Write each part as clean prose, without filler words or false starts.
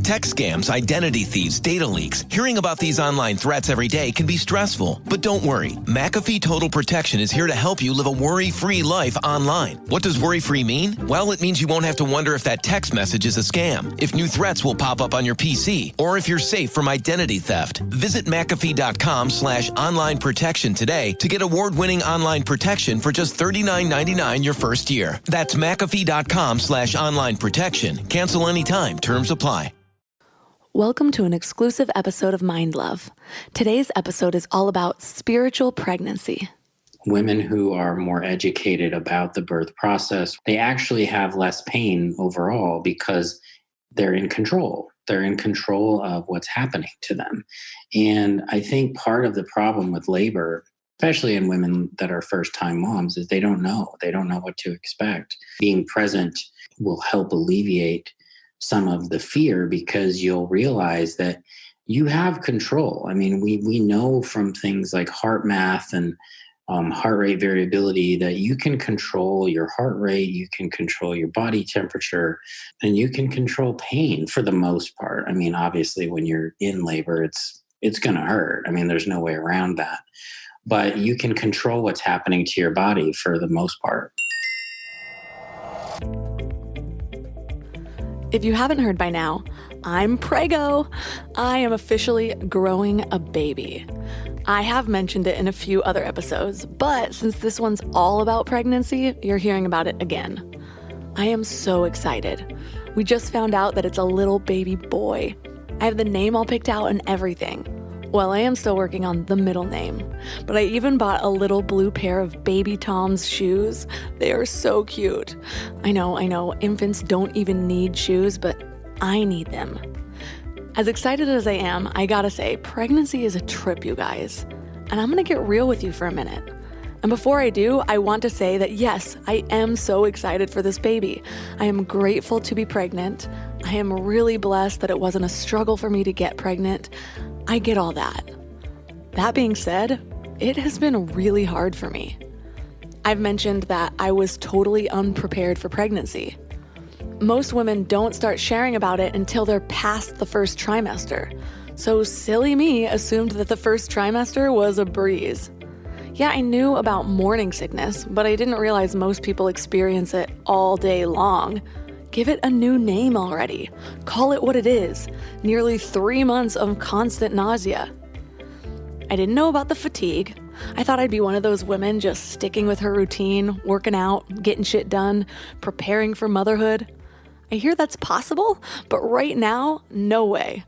Tech scams, identity thieves, data leaks. Hearing about these online threats every day can be stressful. But don't worry. McAfee Total Protection is here to help you live a worry-free life online. What does worry-free mean? Well, it means you won't have to wonder if that text message is a scam, if new threats will pop up on your PC, or if you're safe from identity theft. Visit McAfee.com/online protection today to get award-winning online protection for just $39.99 your first year. That's McAfee.com/online protection. Cancel anytime. Terms apply. Welcome to an exclusive episode of Mind Love. Today's episode is all about spiritual pregnancy. Women who are more educated about the birth process, they actually have less pain overall because they're in control. They're in control of what's happening to them. And I think part of the problem with labor, especially in women that are first-time moms, is they don't know. They don't know what to expect. Being present will help alleviate some of the fear because you'll realize that you have control. I mean, we know from things like heart math and heart rate variability that you can control your heart rate, you can control your body temperature, and you can control pain for the most part. I mean, obviously, when you're in labor, it's going to hurt. I mean, there's no way around that. But you can control what's happening to your body for the most part. If you haven't heard by now, I'm preggo. I am officially growing a baby. I have mentioned it in a few other episodes, but since this one's all about pregnancy, you're hearing about it again. I am so excited. We just found out that it's a little baby boy. I have the name all picked out and everything. Well, I am still working on the middle name, but I even bought a little blue pair of baby Tom's shoes. They are so cute. I know, infants don't even need shoes, but I need them. As excited as I am, I gotta say, pregnancy is a trip, you guys. And I'm gonna get real with you for a minute. And before I do, I want to say that yes, I am so excited for this baby. I am grateful to be pregnant. I am really blessed that it wasn't a struggle for me to get pregnant. I get all that. That being said, it has been really hard for me. I've mentioned that I was totally unprepared for pregnancy. Most women don't start sharing about it until they're past the first trimester. So silly me assumed that the first trimester was a breeze. Yeah, I knew about morning sickness, but I didn't realize most people experience it all day long. Give it a new name already. Call it what it is. Nearly 3 months of constant nausea. I didn't know about the fatigue. I thought I'd be one of those women just sticking with her routine, working out, getting shit done, preparing for motherhood. I hear that's possible, but right now, no way.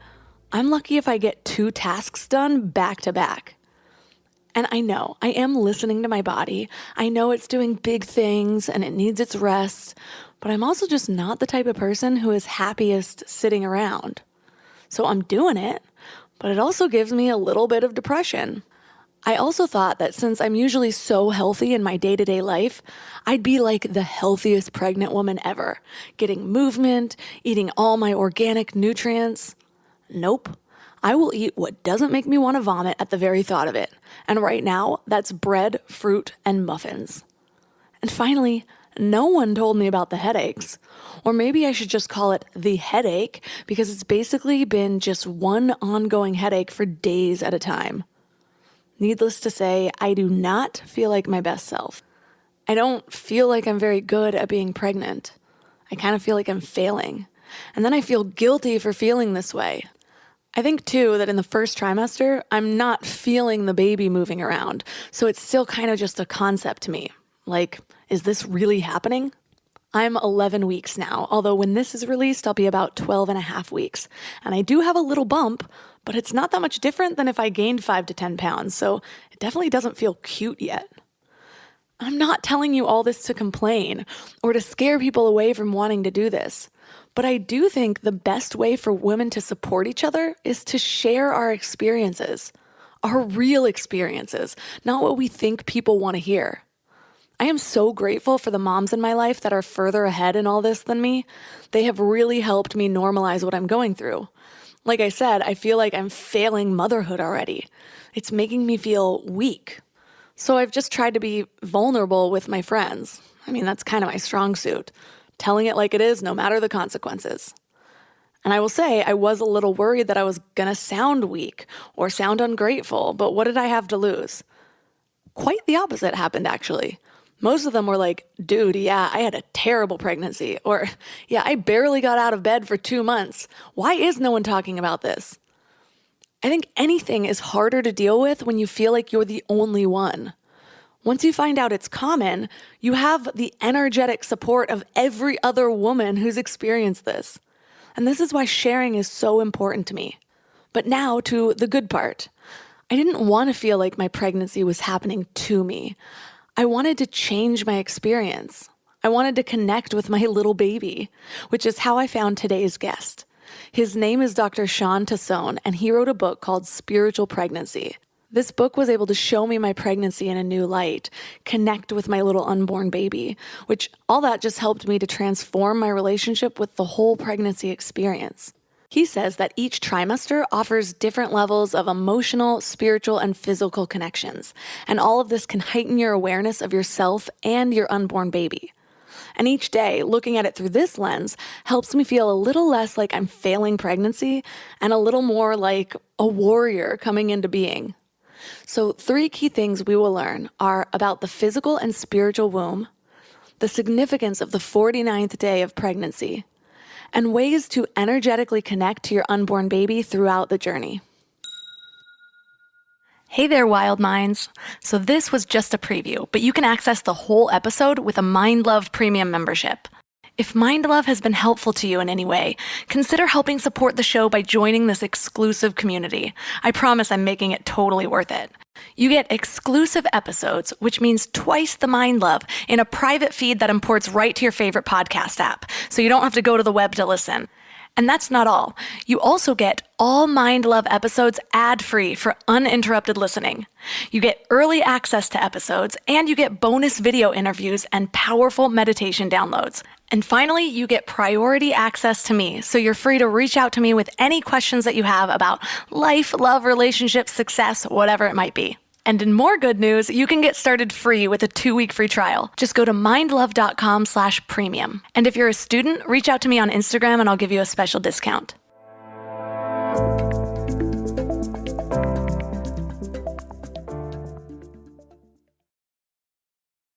I'm lucky if I get 2 tasks done back to back. And I know, I am listening to my body. I know it's doing big things and it needs its rest, but I'm also just not the type of person who is happiest sitting around. So I'm doing it, but it also gives me a little bit of depression. I also thought that since I'm usually so healthy in my day-to-day life, I'd be like the healthiest pregnant woman ever, getting movement, eating all my organic nutrients. Nope. I will eat what doesn't make me want to vomit at the very thought of it. And right now, that's bread, fruit, and muffins. And finally, no one told me about the headaches. Or maybe I should just call it the headache because it's basically been just one ongoing headache for days at a time. Needless to say, I do not feel like my best self. I don't feel like I'm very good at being pregnant. I kind of feel like I'm failing. And then I feel guilty for feeling this way. I think, too, that in the first trimester, I'm not feeling the baby moving around, so it's still kind of just a concept to me. Like, is this really happening? I'm 11 weeks now, although when this is released, I'll be about 12 and a half weeks. And I do have a little bump, but it's not that much different than if I gained 5 to 10 pounds, so it definitely doesn't feel cute yet. I'm not telling you all this to complain or to scare people away from wanting to do this. But I do think the best way for women to support each other is to share our experiences, our real experiences, not what we think people want to hear. I am so grateful for the moms in my life that are further ahead in all this than me. They have really helped me normalize what I'm going through. Like I said, I feel like I'm failing motherhood already. It's making me feel weak. So I've just tried to be vulnerable with my friends. I mean, that's kind of my strong suit. Telling it like it is, no matter the consequences. And I will say I was a little worried that I was gonna sound weak or sound ungrateful, but what did I have to lose? Quite the opposite happened, actually. Most of them were like, dude, yeah, I had a terrible pregnancy. Or, yeah, I barely got out of bed for 2 months. Why is no one talking about this? I think anything is harder to deal with when you feel like you're the only one. Once you find out it's common, you have the energetic support of every other woman who's experienced this. And this is why sharing is so important to me. But now to the good part. I didn't want to feel like my pregnancy was happening to me. I wanted to change my experience. I wanted to connect with my little baby, which is how I found today's guest. His name is Dr. Shawn Tassone, and he wrote a book called Spiritual Pregnancy. This book was able to show me my pregnancy in a new light, connect with my little unborn baby, which all that just helped me to transform my relationship with the whole pregnancy experience. He says that each trimester offers different levels of emotional, spiritual, and physical connections, and all of this can heighten your awareness of yourself and your unborn baby. And each day, looking at it through this lens helps me feel a little less like I'm failing pregnancy and a little more like a warrior coming into being. So 3 key things we will learn are about the physical and spiritual womb, the significance of the 49th day of pregnancy, and ways to energetically connect to your unborn baby throughout the journey. Hey there, wild minds. So this was just a preview, but you can access the whole episode with a Mind Love Premium membership. If Mind Love has been helpful to you in any way, consider helping support the show by joining this exclusive community. I promise I'm making it totally worth it. You get exclusive episodes, which means twice the Mind Love, in a private feed that imports right to your favorite podcast app, so you don't have to go to the web to listen. And that's not all. You also get all Mind Love episodes ad-free for uninterrupted listening. You get early access to episodes, and you get bonus video interviews and powerful meditation downloads. And finally, you get priority access to me, so you're free to reach out to me with any questions that you have about life, love, relationships, success, whatever it might be. And in more good news, you can get started free with a 2-week free trial. Just go to mindlove.com/premium. And if you're a student, reach out to me on Instagram and I'll give you a special discount.